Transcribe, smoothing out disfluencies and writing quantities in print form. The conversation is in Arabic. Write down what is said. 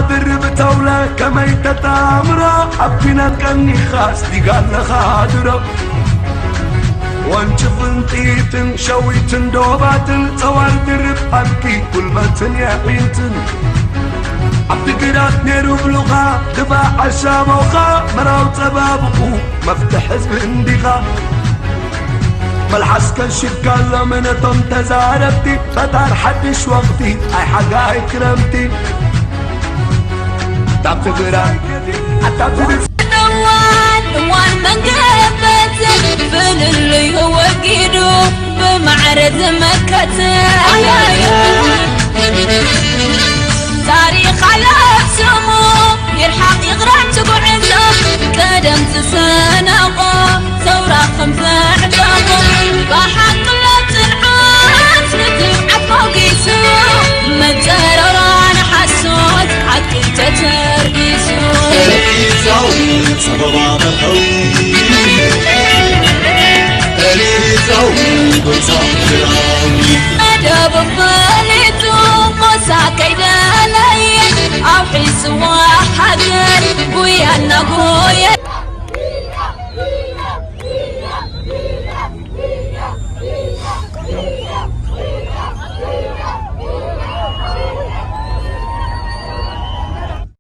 درب تولى كميتة تامرة عبنا كني خاص دي قال لخادرة وانشف انتيتن شويتن دوباتن صوال درب أبكي كل متن يحينتن عبد قرات نيرو بلغة دفاع عشام وخا مراو تبابقو مفتح حزب اندقا ملحس كان شكال منتم تزاربتي فتار حدش وقتي اي حقا اكرمتي عبد قرات حتى عبد وان من قربت فن اللي هو قيدو بمعرض مكة